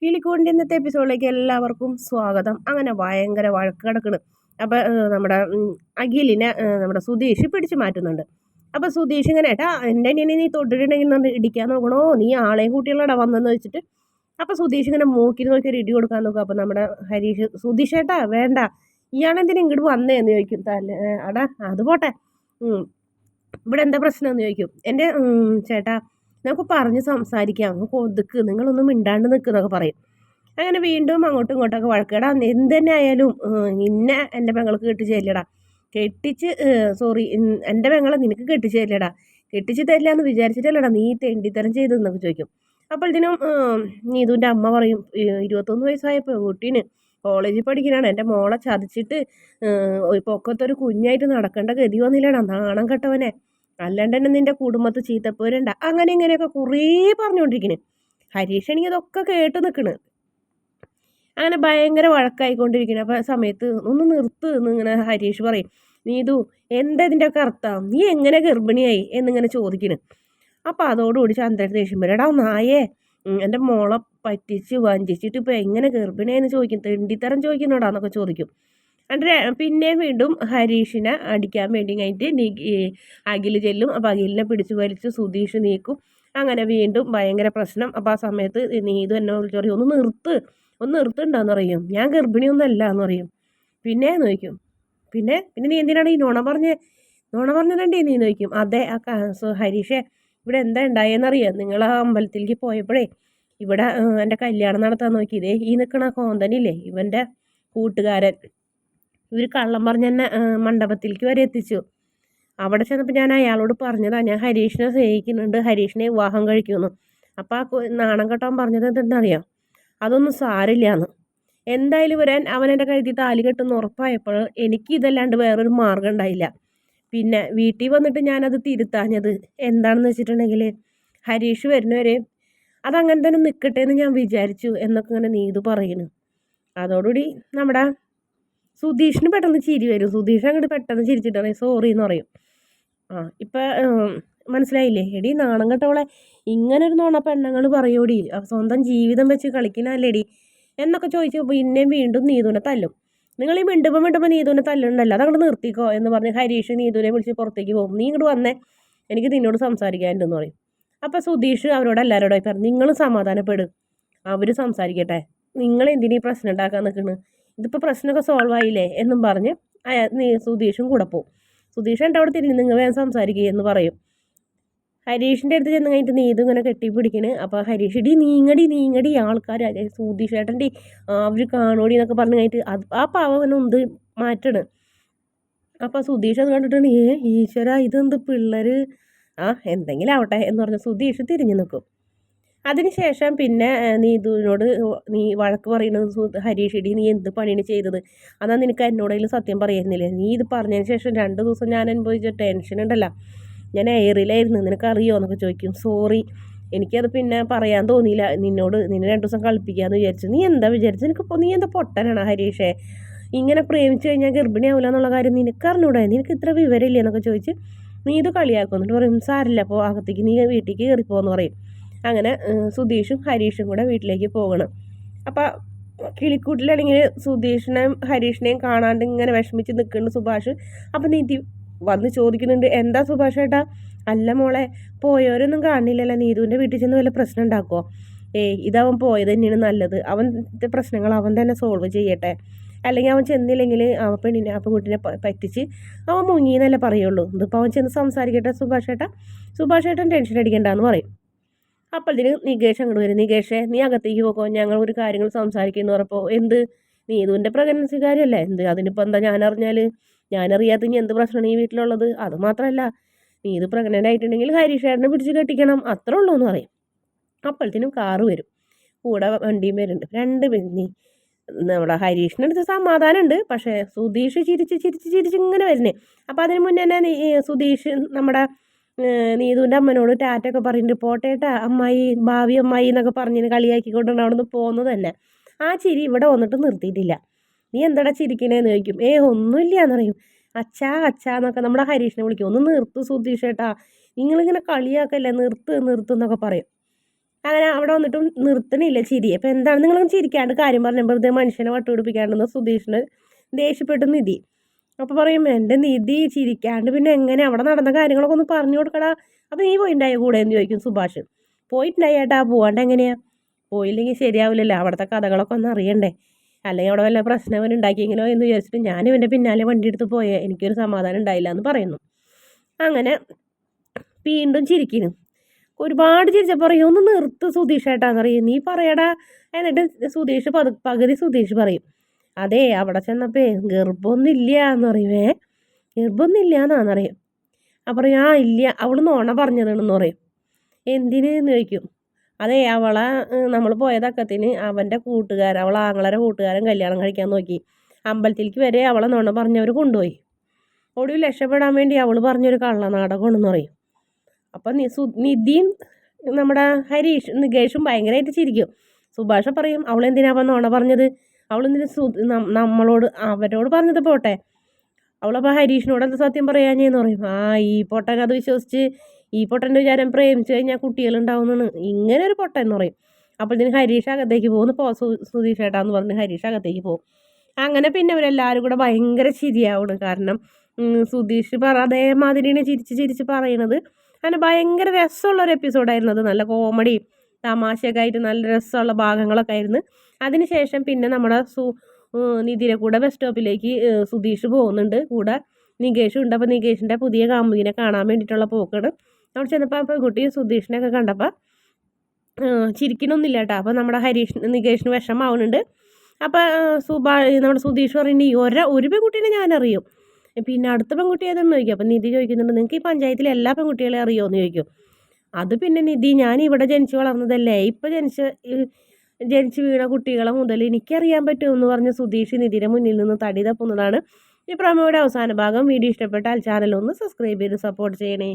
കിളിക്കൂടിൻ്റെ ഇന്നത്തെ എപ്പിസോഡിലേക്ക് എല്ലാവർക്കും സ്വാഗതം. അങ്ങനെ ഭയങ്കര വഴക്ക് കിടക്കണ്. അപ്പം നമ്മുടെ അഖിലിനെ നമ്മുടെ സുധീഷ് പിടിച്ചു മാറ്റുന്നുണ്ട്. അപ്പം സുധീഷ് ഇങ്ങനെ ഏട്ടാ എൻ്റെ അനിയനെ നീ തൊട്ടിട്ടുണ്ടെങ്കിൽ ഇടിക്കാൻ നോക്കണോ, നീ ആളെയും കൂട്ടിയുള്ളടാ വന്നെന്ന് വെച്ചിട്ട്. അപ്പം സുധീഷ് ഇങ്ങനെ മൂക്കിൽ നോക്കി ഒരു ഇടി കൊടുക്കാൻ നോക്കും. അപ്പം നമ്മുടെ ഹരീഷ് സുധീഷ് ഏട്ടാ വേണ്ട, ഇയാളെന്തിനാ ഇങ്ങോട്ട് വന്നേന്ന് ചോദിക്കും. അടാ അത് പോട്ടെ, ഇവിടെ എന്താ പ്രശ്നം എന്ന് ചോദിക്കും. എൻ്റെ ചേട്ടാ നമുക്ക് പറഞ്ഞ് സംസാരിക്കാം, നമുക്ക് ഒതുക്ക്, നിങ്ങളൊന്നും മിണ്ടാണ്ട് നിൽക്കുന്നൊക്കെ പറയും. അങ്ങനെ വീണ്ടും അങ്ങോട്ടും ഇങ്ങോട്ടൊക്കെ വഴക്കേടാ. എന്ത് തന്നെ ആയാലും നിന്നെ എൻ്റെ പെങ്ങൾക്ക് കെട്ടിച്ച് തരില്ലടാ, സോറി എൻ്റെ പെങ്ങളെ നിനക്ക് കെട്ടിച്ച് തരില്ലടാ, കെട്ടിച്ച് തരില്ല എന്ന് വിചാരിച്ചിട്ടല്ലടാ നീ തെണ്ടിത്തരം ചെയ്തെന്നൊക്കെ ചോദിക്കും. അപ്പോൾ ഇതിനും നീതുവിൻ്റെ അമ്മ പറയും, 21 വയസ്സായ പെൺകുട്ടീന് കോളേജിൽ പഠിക്കാനാണ്, എൻ്റെ മോളെ ചതിച്ചിട്ട് പൊക്കത്തൊരു കുഞ്ഞായിട്ട് നടക്കേണ്ട ഗതി വന്നില്ലടാ നാണം കെട്ടവനെ, അല്ലാണ്ട് തന്നെ നിൻ്റെ കുടുംബത്ത് ചീത്തപ്പോരണ്ട, അങ്ങനെ ഇങ്ങനെയൊക്കെ കുറേ പറഞ്ഞുകൊണ്ടിരിക്കണ്. ഹരീഷാണെങ്കിൽ അതൊക്കെ കേട്ട് നിൽക്കണ്. അങ്ങനെ ഭയങ്കര വഴക്കായിക്കൊണ്ടിരിക്കണം. അപ്പോൾ സമയത്ത് ഒന്ന് നിർത്ത് എന്നിങ്ങനെ ഹരീഷ് പറയും. നീതു എന്താ ഇതിൻ്റെയൊക്കെ അർത്ഥം, നീ എങ്ങനെ ഗർഭിണിയായി എന്നിങ്ങനെ ചോദിക്കണ്. അപ്പോൾ അതോടുകൂടി ചന്ദ്രൻ ദേഷ്യം വരും. എടാ നായേ, എൻ്റെ മോളെ പറ്റിച്ച് വഞ്ചിച്ചിട്ട് ഇപ്പോൾ എങ്ങനെ ഗർഭിണിയായെന്ന് ചോദിക്കും, തെണ്ടിത്തരം ചോദിക്കുന്നോടാന്നൊക്കെ ചോദിക്കും. എന്നിട്ട് പിന്നെയും വീണ്ടും ഹരീഷിനെ അടിക്കാൻ വേണ്ടി കഴിഞ്ഞിട്ട് അഖിൽ ചെല്ലും. അപ്പോൾ അഖിലിനെ പിടിച്ചു വലിച്ച് സുധീഷ് നീക്കും. അങ്ങനെ വീണ്ടും ഭയങ്കര പ്രശ്നം. അപ്പോൾ ആ സമയത്ത് നീതു എന്നെ വിളിച്ചു പറയും, ഒന്ന് നിർത്തുണ്ടാന്ന് പറയും. ഞാൻ ഗർഭിണിയൊന്നല്ല എന്ന് പറയും. പിന്നെ നോക്കും, പിന്നെ നീ എന്തിനാണ് ഈ നുണ പറഞ്ഞതണ്ടേ നീ നോക്കും. അതെ ഹരീഷേ, ഇവിടെ എന്താ ഉണ്ടായെന്നറിയാം, നിങ്ങൾ ആ അമ്പലത്തിലേക്ക് പോയപ്പോഴേ ഇവിടെ എൻ്റെ കല്യാണം നടത്താൻ നോക്കിയതേ ഈ നിൽക്കണ കോന്തനില്ലേ ഇവൻ്റെ കൂട്ടുകാരൻ, ഇവർ കള്ളം പറഞ്ഞ് എന്നെ മണ്ഡപത്തിലേക്ക് വരെ എത്തിച്ചു. അവിടെ ചെന്നപ്പോൾ ഞാൻ അയാളോട് പറഞ്ഞതാ ഞാൻ ഹരീഷിനെ സ്നേഹിക്കുന്നുണ്ട്, ഹരീഷിനെ വിവാഹം കഴിക്കുമെന്ന്. അപ്പോൾ ആ നാണം കെട്ടാൻ പറഞ്ഞത് എന്തെന്നറിയാം, അതൊന്നും സാരില്ലാന്ന്. എന്തായാലും വരാൻ അവൻ എൻ്റെ കഴുത്തിൽ താലി കെട്ടുന്ന ഉറപ്പായപ്പോൾ എനിക്ക് ഇതല്ലാണ്ട് വേറൊരു മാർഗം ഉണ്ടായില്ല. പിന്നെ വീട്ടിൽ വന്നിട്ട് ഞാനത് തിരുത്താഞ്ഞത് എന്താണെന്ന് വെച്ചിട്ടുണ്ടെങ്കിൽ, ഹരീഷ് വരുന്നവരെ അതങ്ങനെ തന്നെ നിൽക്കട്ടെ എന്ന് ഞാൻ വിചാരിച്ചു എന്നൊക്കെ ഇങ്ങനെ നീതു പറയുന്നു. അതോടുകൂടി നമ്മുടെ സുധീഷിന് പെട്ടെന്ന് ചിരി വരും. സുധീഷ് അങ്ങോട്ട് പെട്ടെന്ന് ചിരിച്ചിട്ടാണ് സോറി എന്ന് പറയും. മനസ്സിലായില്ലേ എടി, നാണം കെട്ടവളെ, ഇങ്ങനൊരു നോണ പെണ്ണുങ്ങൾ പറയൂടി, സ്വന്തം ജീവിതം വെച്ച് കളിക്കണല്ലേടി എന്നൊക്കെ ചോദിച്ചു. പിന്നെയും വീണ്ടും നീതുവിനെ തല്ലും. നിങ്ങൾ ഈ മിണ്ടുമ്പോൾ നീതുവിനെ തല്ലുണ്ടല്ലോ, അതങ്ങോട്ട് നിർത്തിക്കോ എന്ന് പറഞ്ഞ് ഹരീഷ് നീതുവിനെ വിളിച്ച് പുറത്തേക്ക് പോകും. നീ ഇങ്ങോട്ട് വന്നേ, എനിക്ക് നിന്നോട് സംസാരിക്കാനുണ്ടെന്ന് പറയും. അപ്പോൾ സുധീഷ് അവരോട് എല്ലാവരോടായി പറഞ്ഞു, നിങ്ങൾ സമാധാനപ്പെടും, അവർ സംസാരിക്കട്ടെ, നിങ്ങൾ എന്തിനീ പ്രശ്നം ഉണ്ടാക്കാൻ നിൽക്കുന്നത്, ഇതിപ്പോൾ പ്രശ്നമൊക്കെ സോൾവ് ആയില്ലേ എന്നും പറഞ്ഞ് സുധീഷും കൂടെ പോകും. സുധീഷ് എൻ്റെ അവിടെ തിരിഞ്ഞ് നിങ്ങൾ വേഗം സംസാരിക്കുക എന്ന് പറയും. ഹരീഷിൻ്റെ അടുത്ത് ചെന്ന് കഴിഞ്ഞിട്ട് നീതു ഇങ്ങനെ കെട്ടിപ്പിടിക്കണ്. അപ്പോൾ ഹരീഷ് നീങ്ങടി ആൾക്കാർ സുധീഷ് ഏട്ടൻ്റെ അവർ കാണോടി എന്നൊക്കെ പറഞ്ഞു കഴിഞ്ഞിട്ട് ആ പാവനൊന്ത് മാറ്റണ്. അപ്പോൾ സുധീഷ് അത് കണ്ടിട്ടാണ് ഈശ്വര ഇതെന്ത് പിള്ളേർ, എന്തെങ്കിലും ആവട്ടെ എന്ന് പറഞ്ഞ് സുധീഷ് തിരിഞ്ഞു നിൽക്കും. അതിനുശേഷം പിന്നെ നീതുവിനോട് നീ വഴക്ക് പറയുന്നത് ഹരീഷ് ഇടി നീ എന്ത് പണിയാണ് ചെയ്തത്, അതാ നിനക്ക് എന്നോടെങ്കിലും സത്യം പറയുന്നില്ലേ, നീ ഇത് പറഞ്ഞതിന് ശേഷം 2 ദിവസം ഞാൻ അനുഭവിച്ച ടെൻഷൻ ഉണ്ടല്ലോ, ഞാൻ എയറിലായിരുന്നു, നിനക്കറിയോ എന്നൊക്കെ ചോദിക്കും. സോറി, എനിക്കത് പിന്നെ പറയാൻ തോന്നിയില്ല, നിന്നെ 2 ദിവസം കളിപ്പിക്കാമെന്ന് വിചാരിച്ചു. നീ എന്താ വിചാരിച്ചു, നീ എന്താ പൊട്ടനാണ് ഹരീഷേ, ഇങ്ങനെ പ്രേമിച്ചു കഴിഞ്ഞാൽ ഗർഭിണിയാവില്ല എന്നുള്ള കാര്യം നിനക്കറിഞ്ഞൂടെ, നിനക്ക് ഇത്ര വിവരമില്ലേ എന്നൊക്കെ ചോദിച്ച് നീ ഇത് കളിയാക്കും. എന്നിട്ട് പറയും സാരില്ല, അപ്പോൾ അകത്തേക്ക് നീ വീട്ടിലേക്ക് കയറിപ്പോന്ന് പറയും. അങ്ങനെ സുധീഷും ഹരീഷും കൂടെ വീട്ടിലേക്ക് പോകണം. അപ്പം കിളിക്കൂട്ടിലാണെങ്കിൽ സുധീഷിനെയും ഹരീഷിനെയും കാണാണ്ട് ഇങ്ങനെ വിഷമിച്ച് നിൽക്കുന്നുണ്ട് സുഭാഷ്. അപ്പം നീതി വന്ന് ചോദിക്കുന്നുണ്ട്, എന്താ സുഭാഷ് ഏട്ടാ, അല്ല മോളെ പോയവരൊന്നും കാണില്ലല്ലോ, നീതുവിൻ്റെ വീട്ടിൽ ചെന്ന് വല്ല പ്രശ്നം ഉണ്ടാക്കുമോ, ഇതവൻ പോയത് തന്നെയാണ് നല്ലത്, അവൻ്റെ പ്രശ്നങ്ങൾ അവൻ തന്നെ സോൾവ് ചെയ്യട്ടെ, അല്ലെങ്കിൽ അവൻ ചെന്നില്ലെങ്കിൽ ആ പെൺകുട്ടിനെ പറ്റിച്ച് അവൻ മുങ്ങിയെന്നല്ലേ പറയുള്ളൂ, ഇതിപ്പോൾ അവൻ ചെന്ന് സംസാരിക്കട്ടെ സുഭാഷ് ഏട്ടൻ ടെൻഷൻ അടിക്കണ്ടെന്ന് പറയും. അപ്പോഴത്തേന് നികേഷ് അങ്ങോട്ട് വരും. നികേഷേ നീ അകത്തേക്ക് പോകോ, ഞങ്ങൾ ഒരു കാര്യങ്ങൾ സംസാരിക്കുന്നു പറഞ്ഞപ്പോൾ, എന്ത് നീതുവിൻ്റെ പ്രഗ്നൻസി കാര്യമല്ലേ, എന്ത് അതിനിപ്പോൾ എന്താ ഞാനറിയാത്ത ഇനി എന്ത് പ്രശ്നമാണ് ഈ വീട്ടിലുള്ളത്, അത് മാത്രമല്ല നീതു പ്രഗ്നൻ്റ് ആയിട്ടുണ്ടെങ്കിൽ ഹരീഷേട്ടനെ പിടിച്ച് കെട്ടിക്കണം, അത്രേ ഉള്ളൂ എന്ന് പറയും. അപ്പോഴത്തേനും കാറ് വരും, കൂടെ വണ്ടിയും വരുന്നുണ്ട്. നമ്മുടെ ഹരീഷിനടുത്ത് സമാധാനമുണ്ട്, പക്ഷേ സുധീഷ് ചിരിച്ച് ഇങ്ങനെ വരുന്നേ. അപ്പോൾ അതിന് മുന്നേ തന്നെ സുധീഷ് നമ്മുടെ നീതുവിൻ്റെ അമ്മനോട് ടാറ്റൊക്കെ പറഞ്ഞിട്ട് പോട്ടേട്ടാ അമ്മായി, ഭാവി അമ്മായി എന്നൊക്കെ പറഞ്ഞിട്ട് കളിയാക്കിക്കൊണ്ടാണ് അവിടെ നിന്ന് പോകുന്നത് തന്നെ. ആ ചിരി ഇവിടെ വന്നിട്ട് നിർത്തിയിട്ടില്ല. നീ എന്താടാ ചിരിക്കണേന്ന് ചോദിക്കും. ഒന്നുമില്ല എന്ന് പറയും. അച്ഛാ എന്നൊക്കെ നമ്മുടെ ഹരീഷിനെ വിളിക്കും. ഒന്ന് നിർത്ത് സുധീഷ് ഏട്ടാ, നിങ്ങളിങ്ങനെ കളിയാക്കല്ലേ, നിർത്ത് എന്നൊക്കെ പറയും. അങ്ങനെ അവിടെ വന്നിട്ടും നിർത്തണില്ല ചിരി. അപ്പോൾ എന്താണ് നിങ്ങളൊന്നും ചിരിക്കാണ്ട് കാര്യം പറഞ്ഞാൽ വെറുതെ മനുഷ്യനെ വട്ടുപിടിപ്പിക്കാണ്ടെന്ന് സുധീഷിന് ദേഷ്യപ്പെട്ടു നിധി. അപ്പോൾ പറയും എൻ്റെ നിധി ചിരിക്കാണ്ട് പിന്നെ എങ്ങനെ അവിടെ നടന്ന കാര്യങ്ങളൊക്കെ ഒന്ന് പറഞ്ഞു കൊടുക്കടാ. അപ്പോൾ നീ പോയിട്ടുണ്ടായോ കൂടെ എന്ന് ചോദിക്കും സുഭാഷ്. പോയിട്ടുണ്ടായി ഏട്ടാ, പോവാണ്ട് എങ്ങനെയാ? പോയില്ലെങ്കിൽ ശരിയാവില്ലല്ലോ, അവിടുത്തെ കഥകളൊക്കെ ഒന്ന് അറിയണ്ടേ, അല്ലെങ്കിൽ അവിടെ വല്ല പ്രശ്നം അവൻ ഉണ്ടാക്കിയെങ്കിലോ എന്ന് വിചാരിച്ചിട്ട് ഞാൻ ഇവൻ്റെ പിന്നാലെ വണ്ടി എടുത്ത് പോയേ, എനിക്കൊരു സമാധാനം ഉണ്ടായില്ല എന്ന് പറയുന്നു. അങ്ങനെ വീണ്ടും ചിരിക്കുന്നു. ഒരുപാട് ചിരിച്ചപ്പോൾ പറയും ഒന്ന് നിർത്ത് സുധീഷ് ഏട്ടാന്ന് പറയും. നീ പറയടാ. എന്നിട്ട് സുധീഷ് പകുതി സുധീഷ് പറയും അതെ അവിടെ ചെന്നപ്പോ ഗർഭമൊന്നും ഇല്ല എന്ന് പറയുമേ. ഗർഭമൊന്നും ഇല്ല എന്നാന്നറിയും. അപ്പം പറയും ആ ഇല്ല, അവൾ നോണ പറഞ്ഞതാണെന്ന് പറയും. എന്തിനെന്ന് ചോദിക്കും. അതെ അവളെ നമ്മൾ പോയതക്കത്തിന് അവൻ്റെ കൂട്ടുകാരൻ, അവളെ ആങ്ങളരെ കൂട്ടുകാരൻ കല്യാണം കഴിക്കാൻ നോക്കി, അമ്പലത്തിലേക്ക് വരെ അവളെ നോണ പറഞ്ഞവർ കൊണ്ടുപോയി. ഒടുവിൽ രക്ഷപ്പെടാൻ വേണ്ടി അവൾ പറഞ്ഞൊരു കള്ളനാടകമാണെന്ന് പറയും. അപ്പം നിധിയും നമ്മുടെ നികേഷും ഭയങ്കരമായിട്ട് ചിരിക്കും. സുഭാഷ പറയും അവളെന്തിനാ അപ്പം നോണ പറഞ്ഞത്, അവളെന്തിനാ നമ്മളോട് അവരോട് പറഞ്ഞത് പോട്ടെ, അവളപ്പോൾ ഹരീഷിനോട് എന്താ സത്യം പറയാഞ്ഞെന്ന് പറയും. ആ ഈ പൊട്ടൻ അത് വിശ്വസിച്ച്, ഈ പൊട്ടൻ്റെ വിചാരം പ്രേമിച്ചു കഴിഞ്ഞാൽ കുട്ടികളുണ്ടാവുന്നതാണ്, ഇങ്ങനെ ഒരു പൊട്ടൻ എന്ന് പറയും. അപ്പോഴത്തേന് ഹരീഷ് അകത്തേക്ക് പോകുന്നു. സുധീഷ് ഏട്ടാന്ന് പറഞ്ഞ് ഹരീഷ് അകത്തേക്ക് പോകും. അങ്ങനെ പിന്നെ അവരെല്ലാവരും കൂടെ ഭയങ്കര ചിരിയാവുന്നു. കാരണം സുധീഷ് അതേമാതിരിയാണ് ചിരിച്ച് ചിരിച്ച് പറയണത്. അങ്ങനെ ഭയങ്കര രസമുള്ളൊരു എപ്പിസോഡായിരുന്നു അത്. നല്ല കോമഡി തമാശയൊക്കെ ആയിട്ട് നല്ല രസമുള്ള ഭാഗങ്ങളൊക്കെ ആയിരുന്നു. അതിനുശേഷം പിന്നെ നമ്മുടെ നിധിയുടെ കൂടെ ബസ് സ്റ്റോപ്പിലേക്ക് സുധീഷ് പോകുന്നുണ്ട്. കൂടെ നികേഷും ഉണ്ട്. അപ്പോൾ നികേഷിൻ്റെ പുതിയ കാമുകിനെ കാണാൻ വേണ്ടിയിട്ടുള്ള പോക്കാണ്. അവിടെ ചെന്നപ്പോൾ ആ പെൺകുട്ടി സുധീഷിനെയൊക്കെ കണ്ടപ്പോൾ ചിരിക്കണമൊന്നുമില്ല കേട്ടോ. അപ്പോൾ നമ്മുടെ നികേഷിന് വിഷമാവുന്നുണ്ട്. അപ്പോൾ നമ്മുടെ സുധീഷ് പറയുന്നത് ഒരു പെൺകുട്ടീനെ ഞാനറിയും, പിന്നെ അടുത്ത പെൺകുട്ടി ഏതെന്ന് ചോദിക്കും. അപ്പം നിധി ചോദിക്കുന്നുണ്ട് നിങ്ങൾക്ക് ഈ പഞ്ചായത്തിലെ എല്ലാ പെൺകുട്ടികളെ അറിയുമോ എന്ന് ചോദിക്കും. അത് പിന്നെ നിധി ഞാൻ ഇവിടെ ജനിച്ച് വളർന്നതല്ലേ, ഇപ്പോൾ ജനിച്ച് വീണ കുട്ടികളെ മുതൽ എനിക്കറിയാൻ പറ്റുമെന്ന് പറഞ്ഞ് സുധീഷ് നിധിയുടെ മുന്നിൽ നിന്ന് തടി തപ്പുന്നതാണ് ഈ പ്രമോയുടെ അവസാന ഭാഗം. വീഡിയോ ഇഷ്ടപ്പെട്ടാൽ ചാനൽ ഒന്ന് സബ്സ്ക്രൈബ് ചെയ്ത് സപ്പോർട്ട് ചെയ്യണേ.